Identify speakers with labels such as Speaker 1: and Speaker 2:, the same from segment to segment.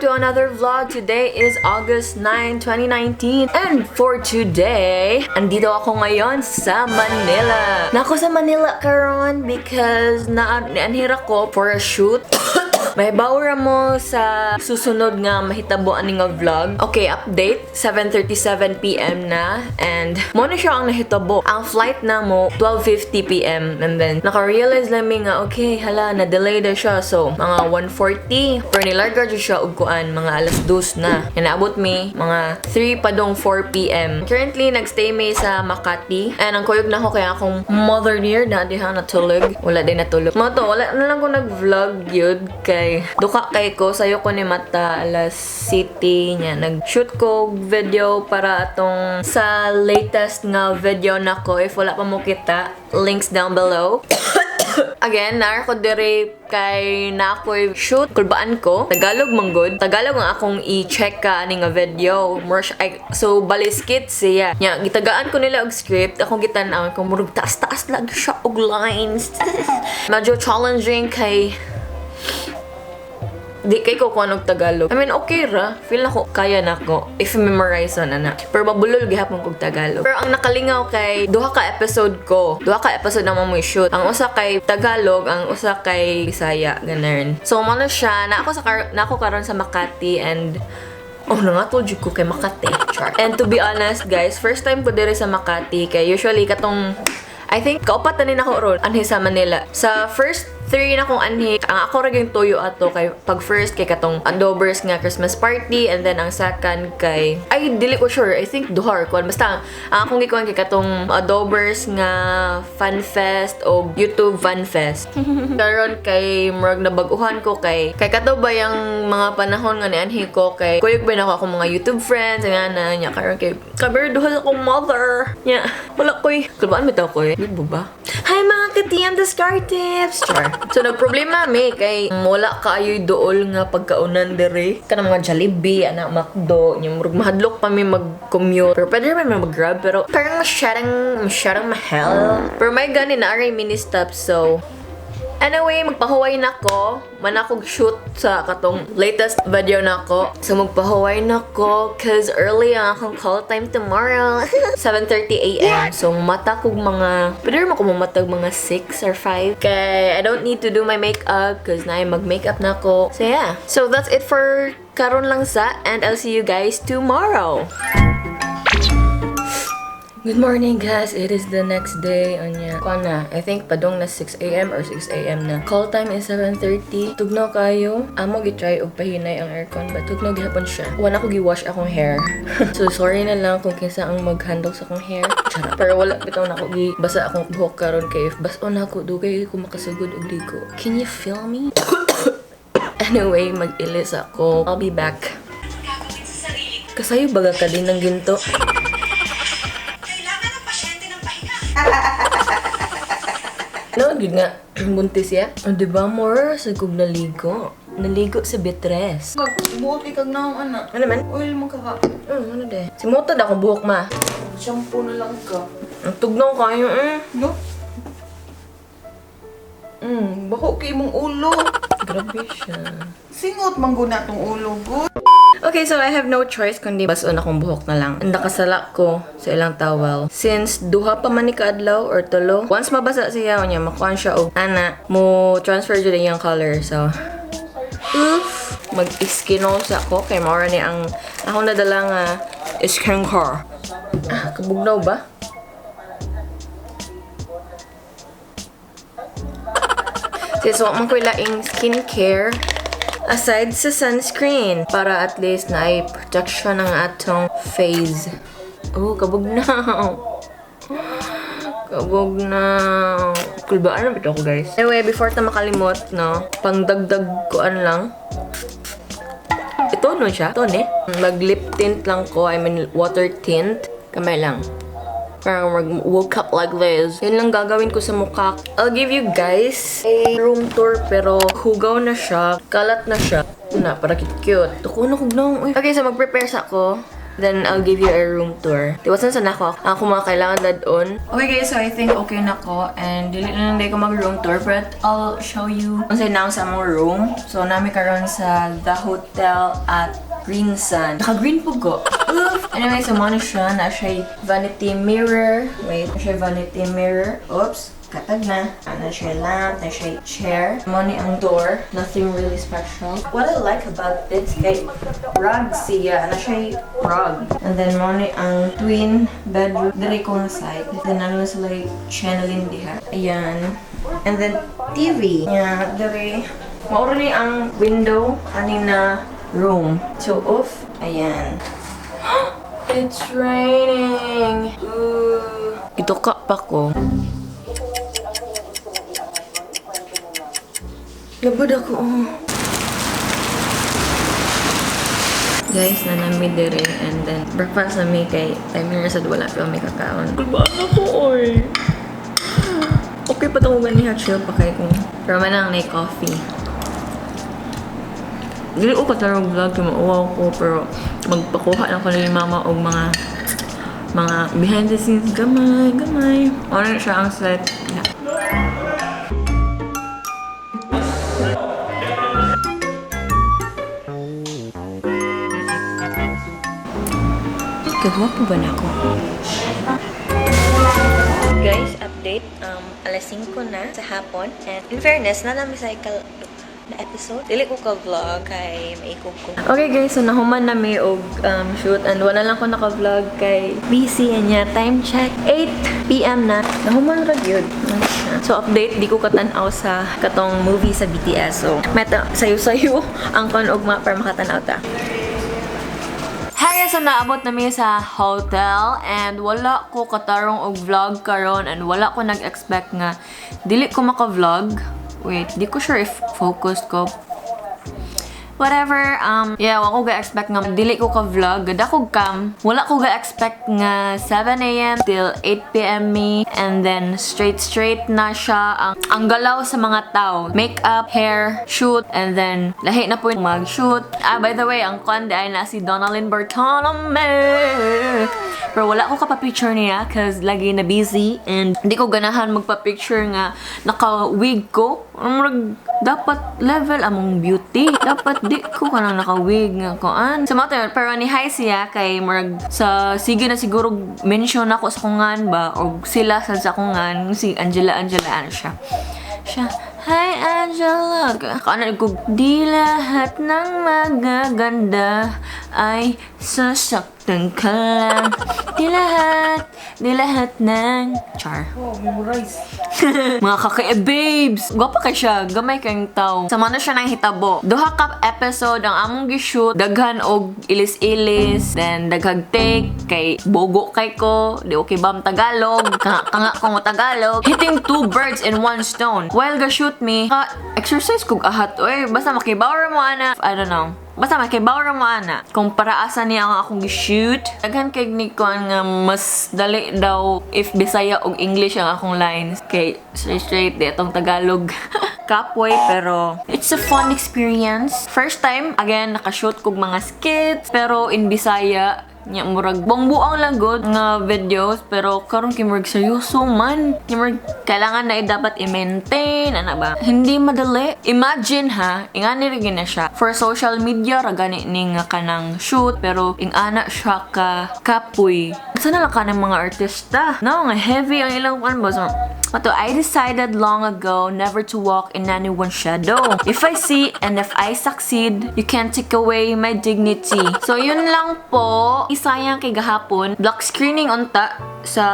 Speaker 1: to another vlog. Today is August 9, 2019. And for today, andito ako ngayon sa Manila. Nako sa Manila karon because naanhira ko for a shoot. May bawra mo sa susunod nga mahitabo ani nga vlog. Okay, update. 7:37 PM na. And mo na siya ang nahitabo. Ang flight na mo, 12:50 PM. And then, naka-realize lang mi nga, okay, hala, na-delay na siya. So, mga 1:40. Pero nilarga dyan siya ugkuan, mga alas 2 na. And naabot mi, mga 3 padong 4 PM. Currently, nagstay mi sa Makati. And ang kuyog na ako kaya akong mother near na diha natulog. Wala din natulog. Mga to, wala na lang ko nag-vlog yun kay duka kay ko sayo ko ni mata alas city niya nag-shoot ko video para atong sa latest nga video nako. If wala pa mo kita, links down below. Again, naar ko dire kay na ako'y shoot kulbaan ko. Tagalog manggod. Tagalog ang akong i-check ka ani nga video. So baliskit siya. Nya gitagaan ko nila og script. Akong gitan-aw ko murag taas-taas lang siya og lines. Medyo challenging kay di kay ko kung anong Tagalog. I mean, okay ra. Feel ako, kaya na ko. If memorize on na. Pero mabulol gihapon kog Tagalog. Pero ang nakalingaw kay duha ka episode ko. Duha ka episode na mo shoot. Ang usa kay Tagalog, ang usa kay Bisaya. Ganun. So, mo na siya. Na ako karon sa Makati and oh, nangatol ko kay Makati. Char. And to be honest, guys, first time ko dire sa Makati. Kay usually, katong I think, kaupat na rin ako ron, anhi sa Manila. Sa first 3 na kong anhi, ang ako rin yung tuyo ato kay pag first kay katong adobers nga Christmas party, and then ang second kay, ay, dili ko sure, I think duhar ko. Basta, ang akong gikuan kay katong adobers nga fan fest o YouTube fan fest. Karon kay murag na baguhan ko kay kato ba yung mga panahon nga ni anhi ko kay kuyog ba na ako akong mga YouTube friends, nga na, nya karon kay kaber duhal akong mother. Nya, wala ko'y, kulbaan bitaw ko eh. Di ba? Hi mga ka-TM the Scar Tips! Char. So, nagproblema mi kay wala kaayoy dool nga pagkaunan dere. Kanang mga Jollibee, anak McDo, yung mahadlok pa mi mag-commute. Pero pwede naman mag-grab, pero parang masyadong mahal. Pero may gani na aray mini-stop, so anyway, magpahuway na ko. Man akong shoot sa katong latest video na ko. So, magpahuway na ko cause early ang akong call time tomorrow. 7:30 AM. So, mata kog mga, pwede mo ko mamatag mga 6 or 5. Kay, I don't need to do my makeup cause na mag-makeup na ko. So, yeah. So, that's it for karon lang sa, and I'll see you guys tomorrow. Good morning, guys. It is the next day. Unya. Kuan na. I think padong na 6 AM or 6 AM na. Call time is 7:30. Tugnaw kayo. Amo gi-try og pahinay ang aircon, but tugnaw gihapon siya. Wala ko gi-wash akong hair. So sorry na lang kung kinsa ang mag-handle sa akong hair. Charot. Pero wala bitaw na ako gi-basa akong buhok karon kay if bas-on ako dugay ko makasugod og ligo. Can you feel me? Anyway, mag-ilis ako. I'll be back. Kasayo baga ka din ng ginto. No, di nga. Buntis ya. O, diba, more sa kog naligo. Naligo sa bitres.
Speaker 2: Buhok ikag na ang anak.
Speaker 1: Ano man?
Speaker 2: Oil mo ka ha.
Speaker 1: Ano de? Si Moto da akong buhok, ma.
Speaker 2: Shampoo na lang ka.
Speaker 1: Ang tugnaw kayo,
Speaker 2: No? Bako kay mong ulo.
Speaker 1: Grabe siya.
Speaker 2: Singot mangguna tong ulo ko.
Speaker 1: Okay, so I have no choice kundi bason akong buhok na lang. And nakasala ko sa ilang towel. Since duha pa man ni kaadlaw or tulo, once mabasa siya, niya makuha siya o ana, mo transfer dyan yung color. So, oof! Mag-iskinos ako kay Maura ni ang akong nadala nga skincare. Ah, kabugnaw ba? So, man ko ilaing skincare aside sa sunscreen para at least na ay protection ng atong face. Oh, kabugnaw. Kabugnaw. Kulbaan na bito ko, guys. Anyway, before ta makalimot, no, pangdagdag koan lang. Ito, no siya? Ito, ne? Mag-lip tint lang ko. I mean, water tint. Kamay lang. Parang mag-woke up like this. Yun lang gagawin ko sa mukha. I'll give you guys a room tour pero hugaw na siya. Kalat na siya. Na, para cute. Tuko na kugnaw. Okay, so mag-prepare sa ako. then I'll give you a room tour. Tiwasan sa nako ako mga kailangan dadon. Okay guys, so I think okay na ko and dili na lang ko mag-room tour, but I'll show you kung saan na sa among room. So nami karon sa The Hotel at Green Sun. Naka-green po ko. Anyway, so muna siya. Na siya vanity mirror. Wait, na siya vanity mirror. Oops. Katag na. Na siya lamp. Na siya chair. Muna ang door. Nothing really special. What I like about this kay rug siya. Na siya rug. And then muna ang twin bedroom. Dari ko na side. Then ano sila channeling diha. Ayan. And then TV. Yeah, dari. Mauro ni ang window. Ani na room. So, off. Ayan. It's raining. Ooh. Ito ka pa ko. Labad ako. Guys, nanami dire and then breakfast na may kay timer sa wala pa may kakaon. Kulbaan ako, oy. Okay pa itong ganiha, chill pa kayo kung pero man ang coffee. Dili ko katarong vlog kaya mauwaw ko, pero magpakuha lang ko na yung mama o mga behind the scenes gamay. Ano siya ang set. Yeah. Kagawa po ba na ako? Guys, update. Alas 5 na sa hapon. And in fairness, nanamicycle na episode. Dili ko ka-vlog kay maikog ko. Okay guys, so nahuman na may og shoot and wala lang ko naka-vlog kay busy niya. Time check, 8 PM na. Nahuman ra gyud. So update, di ko katanaw sa katong movie sa BTS. So meta sayo-sayo ang kon og para makatanaw ta. Hi, so naabot na mi sa hotel and wala ko katarong og vlog karon and wala ko nag-expect nga dili ko maka-vlog. Wait, di ko sure if focused ko. Whatever, yeah, wala ko ga-expect nga dili ko ka-vlog. Gada ko cam. Wala ko ga-expect nga 7 AM till 8 PM me. And then, straight na siya ang galaw sa mga tao. Makeup, hair, shoot, and then, lahi na po yung mag-shoot. By the way, ang konde ay na si Donalyn Bartolome. Pero wala ko kapapicture niya cause lagi na busy and hindi ko ganahan magpa-picture nga naka-wig ko. Dapat level among beauty. Dapat di ko kanang naka-wig nga koan. Sa mga pero ni hi siya kay murag sa sige na siguro mention ako sa kungan ba o sila sa kungan si Angela ano siya. Hi Angela. Kanan ko di lahat ng magaganda ay sasaktan ka lang. Di lahat ng char.
Speaker 2: Oh, memorize.
Speaker 1: Mga babes. Gwapa kay siya. Gamay kayong tao. Sama na siya ng hitabo. Duha ka episode ang among gi-shoot. Daghan og ilis-ilis. Then daghag take. Kay bogo kay ko. Di okay ba ang Tagalog? Kanga ko mo Tagalog. Hitting 2 birds in 1 stone. While ga-shoot me, exercise kog ahat. Oy, basta makibawar mo ana. I don't know. Basta makibawar mo ana. Kung para asa niya ang akong gi-shoot. Daghan kay ni ko nga mas dali daw if Bisaya og English ang akong lines. Kay straight di atong Tagalog. Kapway pero it's a fun experience. First time again nakashoot kog mga skits pero in Bisaya. Nya murag bongbuang lang good nga videos pero karon kay murag seryoso man. Murag kailangan na dapat i-maintain ana ba. Hindi madali. Imagine ha, ingani rin na siya. For social media ra gani ning nga kanang shoot pero ingana siya ka kapoy. Sana lang kanang mga artista. No, nga heavy ang ilang one boss. Mato, I decided long ago never to walk in anyone's shadow. If I see and if I succeed, you can't take away my dignity. So, yun lang po. Isayang kay gahapon. Block screening unta sa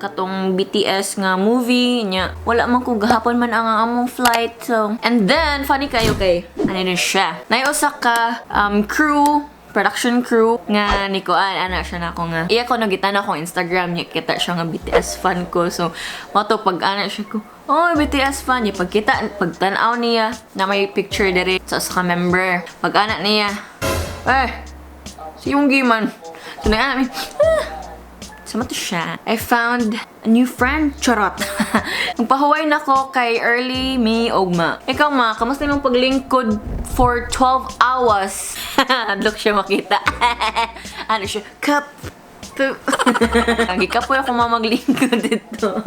Speaker 1: katong BTS nga movie niya. Wala man ko gahapon man ang among flight. So, and then, funny kayo kay, ano na siya. Naiusa ka production crew nga ni Koan ana siya na ako nga iya ko nagitan akong Instagram niya kita siya nga BTS fan ko so mato pag ana siya ko BTS fan niya pagtanaw niya na may picture dere sa ka member pag ana niya si yung giman so na ana sama to siya. I found a new friend. Charot. Nagpahuway na ko kay early me ogma. Ikaw ma, kamusta yung paglingkod for 12 hours? Look siya makita. Ano siya? Cup. Gikapoy ako mamaglingkod dito.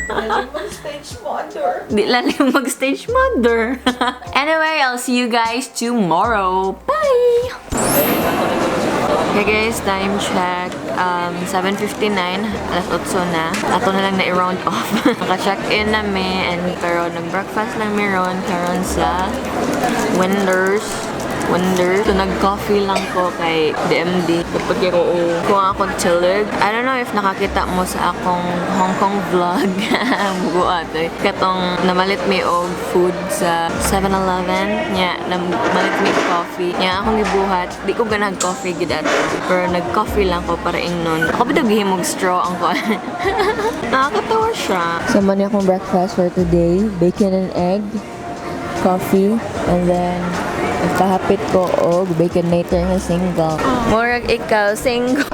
Speaker 2: Lalim mag-stage mother.
Speaker 1: Di lalim mag-stage mother. Anyway, I'll see you guys tomorrow. Bye! Okay guys, time check. 7:59. Alas 8 na. Ato na lang na i-round off. Naka-check-in na mi. And pero nag-breakfast lang mi ron. Karon sa Wonders. So, nag-coffee lang ko kay DMD. Kapag ko kung akong tilig. I don't know if nakakita mo sa akong Hong Kong vlog. Bugo ato. Katong namalit mi og food sa 7-Eleven. Nya, namalit mi coffee. Nya, akong gibuhat. Di ko ganag coffee gid ato. Pero nag-coffee lang ko para ingnon. Ako bitaw gihimog straw ang ko. Nakakatawa siya. So, mani akong breakfast for today. Bacon and egg. Coffee. And then kahapit ko og baconator nga single. Murag ikaw single.